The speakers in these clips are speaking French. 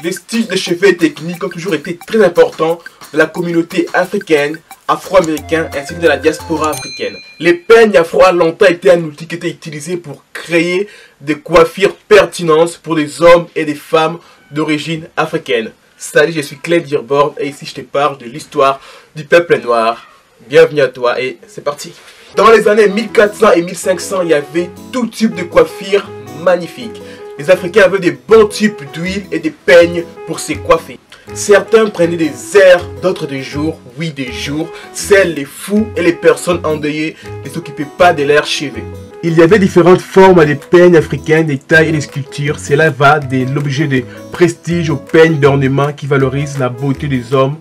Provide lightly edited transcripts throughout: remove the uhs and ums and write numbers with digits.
Les styles de cheveux et techniques ont toujours été très importants de la communauté africaine, afro-américaine ainsi que de la diaspora africaine. Les peignes afro ont longtemps été un outil qui était utilisé pour créer des coiffures pertinentes pour des hommes et des femmes d'origine africaine. Salut, je suis Clint Dearborn et ici je te parle de l'histoire du peuple noir. Bienvenue à toi et c'est parti. Dans les années 1400 et 1500, il y avait tout type de coiffure magnifique. Les Africains avaient des bons types d'huile et des peignes pour se coiffer. Certains prenaient des airs, d'autres des jours, oui des jours. Seuls les fous et les personnes endeuillées ne s'occupaient pas de leurs cheveux. Il y avait différentes formes de peignes africains, des tailles et des sculptures. Cela va de l'objet de prestige aux peignes d'ornement qui valorisent la beauté des hommes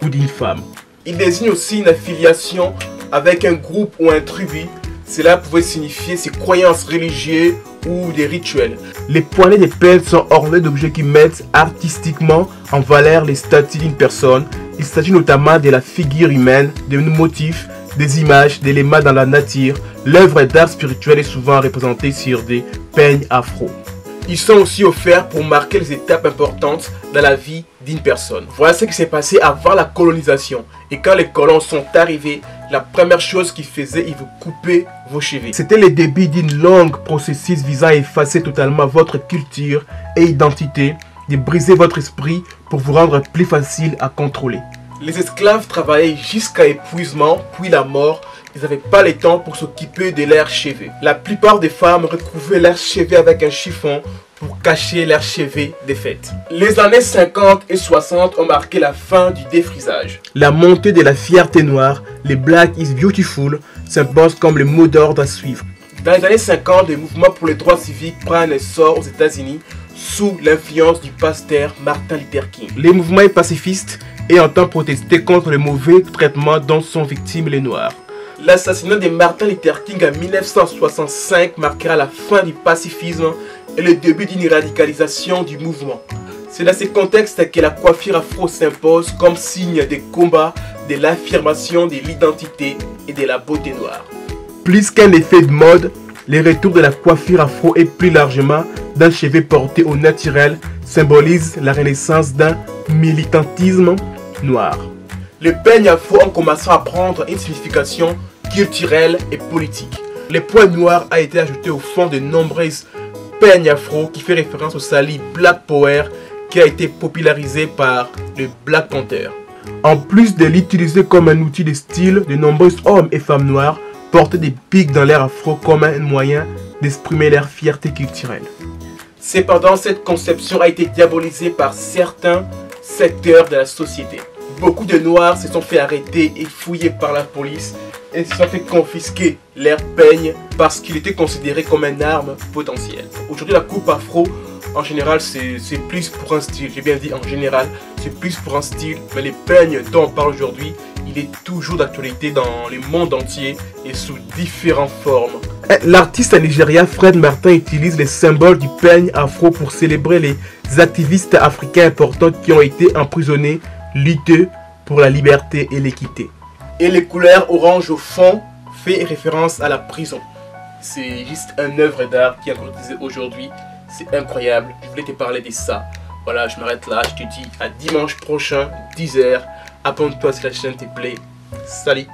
ou d'une femme. Il désigne aussi une affiliation avec un groupe ou un tribu. Cela pouvait signifier ses croyances religieuses ou des rituels. Les poignets des peignes sont ornés d'objets qui mettent artistiquement en valeur les statuts d'une personne. Il s'agit notamment de la figure humaine, des motifs, des images, d'éléments dans la nature. L'œuvre d'art spirituel est souvent représentée sur des peignes afro. Ils sont aussi offerts pour marquer les étapes importantes dans la vie d'une personne. Voilà ce qui s'est passé avant la colonisation. Et quand les colons sont arrivés, la première chose qu'ils faisaient, ils vous coupaient vos cheveux. C'était le début d'une longue processus visant à effacer totalement votre culture et identité, de briser votre esprit pour vous rendre plus facile à contrôler. Les esclaves travaillaient jusqu'à épuisement, puis la mort. Ils n'avaient pas le temps pour s'occuper de leurs cheveux. La plupart des femmes recouvraient leurs cheveux avec un chiffon pour cacher leurs cheveux défaits. Les années 50 et 60 ont marqué la fin du défrisage. La montée de la fierté noire, les Black is Beautiful, s'imposent comme le mot d'ordre à suivre. Dans les années 50, le mouvement pour les droits civiques prend un essor aux États-Unis sous l'influence du pasteur Martin Luther King. Les mouvements pacifistes et entendent protester contre le mauvais traitement dont sont victimes les Noirs. L'assassinat de Martin Luther King en 1965 marquera la fin du pacifisme et le début d'une radicalisation du mouvement. C'est dans ce contexte que la coiffure afro s'impose comme signe de combat, de l'affirmation de l'identité et de la beauté noire. Plus qu'un effet de mode, le retour de la coiffure afro et plus largement d'un cheveu porté au naturel symbolise la renaissance d'un militantisme noir. Les peignes afro ont commencé à prendre une signification culturelle et politique. Le point noir a été ajouté au fond de nombreuses peignes afro qui fait référence au sali Black Power qui a été popularisé par le Black Panther. En plus de l'utiliser comme un outil de style, de nombreux hommes et femmes noirs portaient des pics dans l'air afro comme un moyen d'exprimer leur fierté culturelle. Cependant, cette conception a été diabolisée par certains secteurs de la société. Beaucoup de Noirs se sont fait arrêter et fouiller par la police et se sont fait confisquer leurs peignes parce qu'il était considéré comme une arme potentielle. Aujourd'hui, la coupe afro, en général, c'est plus pour un style. J'ai bien dit en général, c'est plus pour un style. Mais les peignes dont on parle aujourd'hui, il est toujours d'actualité dans le monde entier et sous différentes formes. L'artiste nigérien Fred Martin utilise les symboles du peigne afro pour célébrer les activistes africains importants qui ont été emprisonnés, lutteux pour la liberté et l'équité. Et les couleurs orange au fond fait référence à la prison. C'est juste une œuvre d'art qui est encore utilisée aujourd'hui. C'est incroyable. Je voulais te parler de ça. Voilà, je m'arrête là. Je te dis à dimanche prochain, 10 h. Abonne-toi si la chaîne te plaît. Salut!